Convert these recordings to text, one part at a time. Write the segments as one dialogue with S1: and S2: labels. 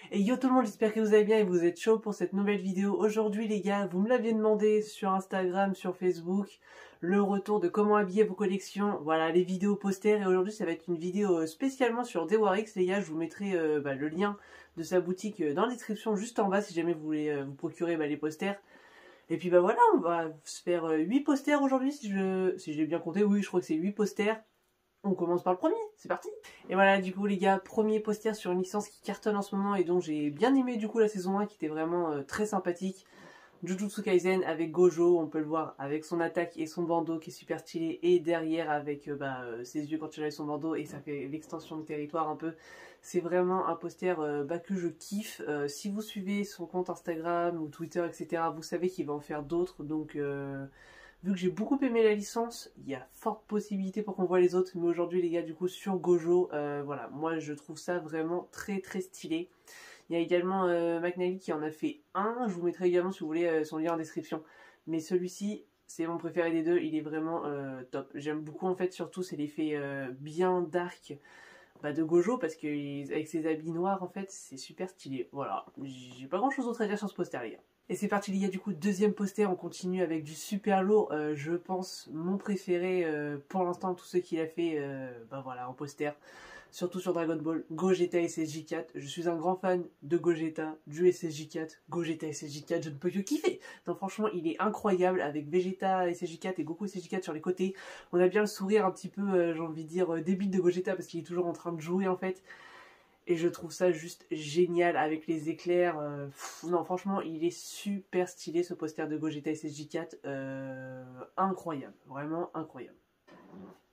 S1: Et yo tout le monde, j'espère que vous allez bien et vous êtes chaud pour cette nouvelle vidéo. Aujourd'hui les gars, vous me l'aviez demandé sur Instagram, sur Facebook, le retour de comment habiller vos collections, voilà les vidéos posters. Et aujourd'hui ça va être une vidéo spécialement sur DWarX les gars. Je vous mettrai le lien de sa boutique dans la description juste en bas si jamais vous voulez vous procurer les posters. Et puis voilà, on va se faire 8 posters aujourd'hui si j'ai bien compté. Oui, je crois que c'est 8 posters. On commence par le premier, c'est parti. Et voilà, du coup les gars, premier poster sur une licence qui cartonne en ce moment et dont j'ai bien aimé du coup la saison 1 qui était vraiment très sympathique. Jujutsu Kaisen avec Gojo, on peut le voir avec son attaque et son bandeau qui est super stylé, et derrière avec ses yeux quand il a son bandeau et ça fait l'extension de territoire un peu. C'est vraiment un poster que je kiffe. Si vous suivez son compte Instagram ou Twitter etc, vous savez qu'il va en faire d'autres, donc vu que j'ai beaucoup aimé la licence, il y a forte possibilité pour qu'on voit les autres. Mais aujourd'hui les gars, du coup sur Gojo, voilà, moi je trouve ça vraiment très très stylé. Il y a également McNally qui en a fait un, je vous mettrai également si vous voulez son lien en description. Mais celui-ci, c'est mon préféré des deux, il est vraiment top. J'aime beaucoup en fait, surtout c'est l'effet bien dark de Gojo, parce qu'avec ses habits noirs en fait, c'est super stylé. Voilà, j'ai pas grand chose d'autre à dire sur ce poster les gars. Et c'est parti les gars, du coup deuxième poster, on continue avec du super lourd, je pense mon préféré pour l'instant, tous ceux qu'il a fait voilà en poster. Surtout sur Dragon Ball, Gogeta SSJ4. Je suis un grand fan de Gogeta, du SSJ4, Gogeta SSJ4, je ne peux que kiffer. Donc franchement, il est incroyable avec Vegeta SSJ4 et Goku SSJ4 sur les côtés. On a bien le sourire un petit peu, j'ai envie de dire, débile de Gogeta parce qu'il est toujours en train de jouer en fait. Et je trouve ça juste génial avec les éclairs. Non, franchement, il est super stylé ce poster de Gogeta SSJ4. Incroyable, vraiment incroyable.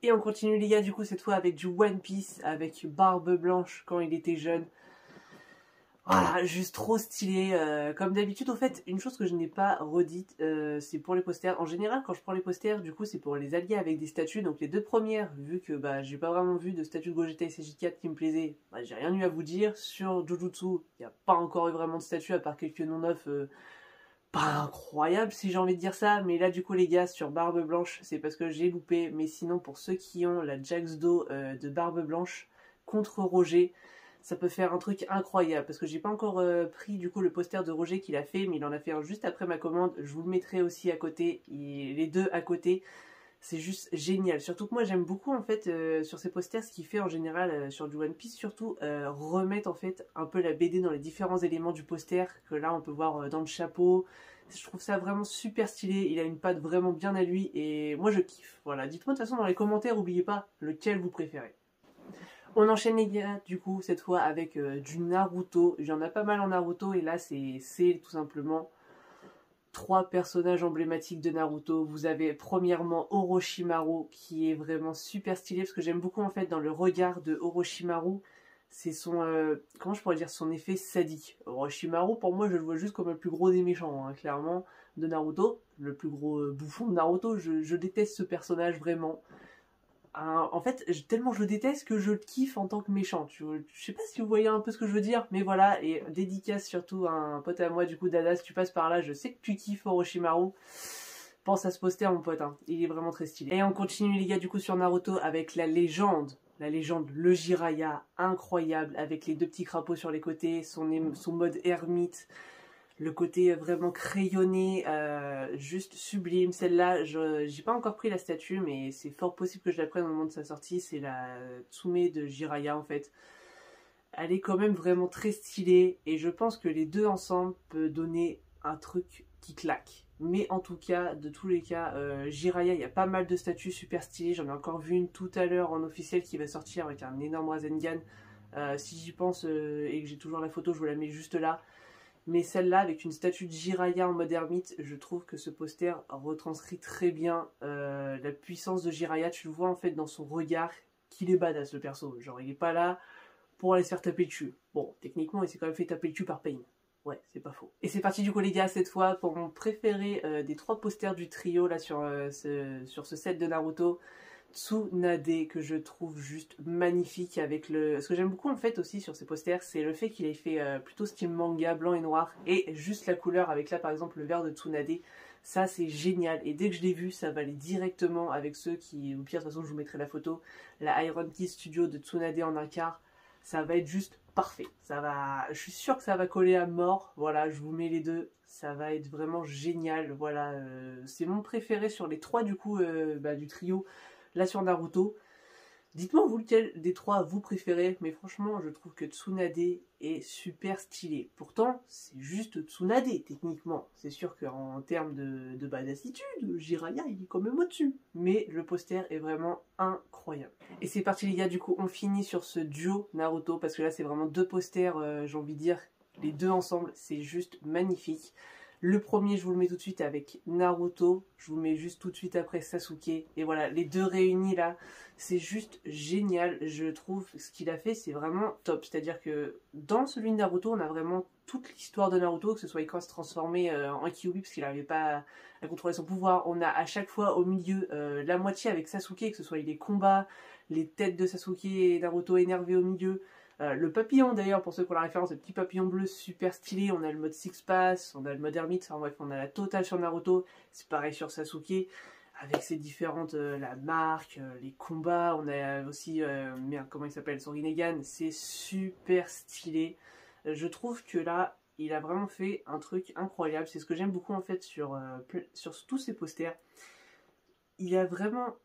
S1: Et on continue les gars, du coup cette fois avec du One Piece, avec Barbe Blanche quand il était jeune. Voilà, juste trop stylé. Comme d'habitude, au fait, une chose que je n'ai pas redite, c'est pour les posters. En général, quand je prends les posters, du coup, c'est pour les allier avec des statues. Donc les deux premières, vu que j'ai pas vraiment vu de statue de Gogeta SSJ4 qui me plaisait, j'ai rien eu à vous dire. Sur Jujutsu, il n'y a pas encore eu vraiment de statue, à part quelques noms neufs. Pas incroyable si j'ai envie de dire ça, mais là du coup les gars sur Barbe Blanche c'est parce que j'ai loupé, mais sinon pour ceux qui ont la Jax Do de Barbe Blanche contre Roger, ça peut faire un truc incroyable, parce que j'ai pas encore pris du coup le poster de Roger qu'il a fait, mais il en a fait un juste après ma commande, je vous le mettrai aussi à côté, les deux à côté. C'est juste génial, surtout que moi j'aime beaucoup en fait sur ces posters ce qu'il fait en général sur du One Piece, surtout remettre en fait un peu la BD dans les différents éléments du poster, que là on peut voir dans le chapeau. Je trouve ça vraiment super stylé, il a une patte vraiment bien à lui et moi je kiffe. Voilà, dites-moi de toute façon dans les commentaires, n'oubliez pas lequel vous préférez. On enchaîne les gars du coup cette fois avec du Naruto, j'en ai pas mal en Naruto et là c'est tout simplement 3 personnages emblématiques de Naruto. Vous avez premièrement Orochimaru qui est vraiment super stylé, parce que j'aime beaucoup en fait dans le regard de Orochimaru, c'est son, comment je pourrais dire, son effet sadique. Orochimaru pour moi je le vois juste comme le plus gros des méchants, hein, clairement, de Naruto, le plus gros bouffon de Naruto, je déteste ce personnage vraiment. En fait, tellement je le déteste que je le kiffe en tant que méchant. Je sais pas si vous voyez un peu ce que je veux dire, mais voilà. Et dédicace surtout à un pote à moi, du coup, Dada, si tu passes par là, je sais que tu kiffes Orochimaru. Pense à ce poster, mon pote, hein. Il est vraiment très stylé. Et on continue, les gars, du coup, sur Naruto avec la légende. La légende, le Jiraiya, incroyable, avec les deux petits crapauds sur les côtés, son mode ermite. Le côté vraiment crayonné, juste sublime. Celle-là, j'ai pas encore pris la statue, mais c'est fort possible que je la prenne au moment de sa sortie. C'est la Tsume de Jiraiya en fait. Elle est quand même vraiment très stylée et je pense que les deux ensemble peuvent donner un truc qui claque. Mais en tout cas, de tous les cas, Jiraiya, il y a pas mal de statues super stylées. J'en ai encore vu une tout à l'heure en officiel qui va sortir avec un énorme Rasengan. Si j'y pense et que j'ai toujours la photo, je vous la mets juste là. Mais celle-là, avec une statue de Jiraiya en mode ermite, je trouve que ce poster retranscrit très bien la puissance de Jiraiya. Tu le vois en fait dans son regard qu'il est badass le perso. Genre il est pas là pour aller se faire taper dessus. Bon, techniquement il s'est quand même fait taper dessus par Pain. Ouais, c'est pas faux. Et c'est parti du coup les gars, cette fois pour mon préféré des 3 posters du trio là sur ce set de Naruto. Tsunade, que je trouve juste magnifique avec le... Ce que j'aime beaucoup en fait aussi sur ces posters, c'est le fait qu'il ait fait plutôt style manga blanc et noir, et juste la couleur avec là par exemple le vert de Tsunade. Ça c'est génial, et dès que je l'ai vu ça va aller directement avec ceux qui, au pire de toute façon je vous mettrai la photo, la Iron Key Studio de Tsunade en un quart. ça va être juste parfait. Je suis sûre que ça va coller à mort. Voilà, je vous mets les deux. Ça va être vraiment génial. Voilà, c'est mon préféré sur les trois du coup du trio. Là sur Naruto. Dites-moi vous lequel des trois vous préférez, mais franchement je trouve que Tsunade est super stylé. Pourtant c'est juste Tsunade techniquement. C'est sûr qu'en termes de badassitude, Jiraiya il est quand même au-dessus. Mais le poster est vraiment incroyable. Et c'est parti les gars, du coup on finit sur ce duo Naruto, parce que là c'est vraiment deux posters, j'ai envie de dire, les deux ensemble, c'est juste magnifique. Le premier, je vous le mets tout de suite avec Naruto. Je vous le mets juste tout de suite après Sasuke. Et voilà, les deux réunis là, c'est juste génial. Je trouve ce qu'il a fait, c'est vraiment top. C'est-à-dire que dans celui de Naruto, on a vraiment toute l'histoire de Naruto, que ce soit quand il se transformait en Kyuubi parce qu'il n'arrivait pas à contrôler son pouvoir. On a à chaque fois au milieu la moitié avec Sasuke, que ce soit les combats, les têtes de Sasuke et Naruto énervés au milieu. Le papillon d'ailleurs, pour ceux qui ont la référence, le petit papillon bleu super stylé, on a le mode Six Pass, on a le mode Hermite, enfin bref, on a la totale sur Naruto, c'est pareil sur Sasuke, avec ses différentes, la marque, les combats, on a aussi, merde, comment il s'appelle, son Rinnegan, c'est super stylé. Je trouve que là, il a vraiment fait un truc incroyable, c'est ce que j'aime beaucoup en fait sur tous ses posters. Il a vraiment...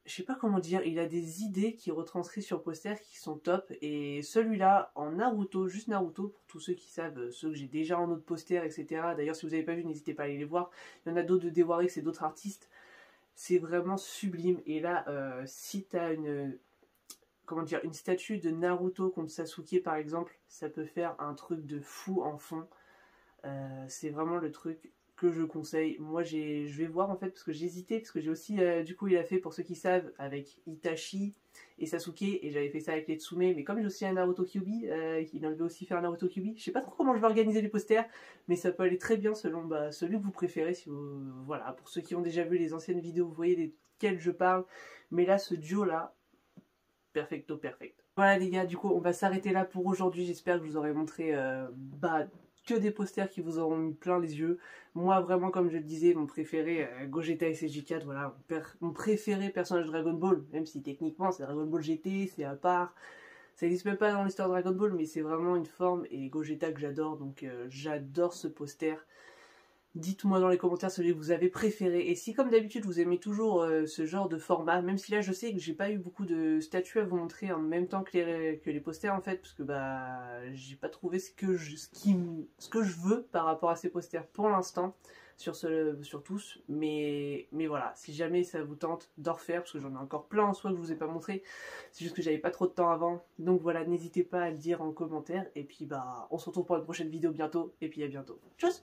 S1: Je sais pas comment dire, il a des idées qui retranscrits sur poster qui sont top, et celui-là en Naruto, juste Naruto, pour tous ceux qui savent, ceux que j'ai déjà en autre poster, etc. D'ailleurs si vous n'avez pas vu, n'hésitez pas à aller les voir, il y en a d'autres de Dewarix et d'autres artistes, c'est vraiment sublime. Et là, si t'as comment dire, une statue de Naruto contre Sasuke par exemple, ça peut faire un truc de fou en fond. C'est vraiment le truc que je conseille. Moi je vais voir en fait, parce que j'hésitais, parce que j'ai aussi du coup il a fait, pour ceux qui savent, avec Itachi et Sasuke, et j'avais fait ça avec les Tsume, mais comme j'ai aussi un Naruto Kyuubi, il avait aussi fait un Naruto Kyuubi, je sais pas trop comment je vais organiser les posters, mais ça peut aller très bien selon celui que vous préférez, si vous... voilà, pour ceux qui ont déjà vu les anciennes vidéos, vous voyez desquelles je parle, mais là ce duo là, perfecto perfect. Voilà les gars, du coup on va s'arrêter là pour aujourd'hui, j'espère que je vous aurai montré que des posters qui vous auront mis plein les yeux. Moi vraiment, comme je le disais, mon préféré, Gogeta SSJ4, voilà, mon préféré personnage de Dragon Ball, même si techniquement c'est Dragon Ball GT, c'est à part, ça n'existe même pas dans l'histoire de Dragon Ball, mais c'est vraiment une forme, et Gogeta que j'adore, donc j'adore ce poster. Dites-moi dans les commentaires celui que vous avez préféré, et si comme d'habitude vous aimez toujours ce genre de format, même si là je sais que j'ai pas eu beaucoup de statues à vous montrer en même temps que les posters en fait, parce que j'ai pas trouvé ce que je veux par rapport à ces posters pour l'instant sur tous, mais voilà, si jamais ça vous tente d'en refaire, parce que j'en ai encore plein en soi que je vous ai pas montré, c'est juste que j'avais pas trop de temps avant, donc voilà, n'hésitez pas à le dire en commentaire, et puis on se retrouve pour une prochaine vidéo bientôt, et puis à bientôt. Tchuss.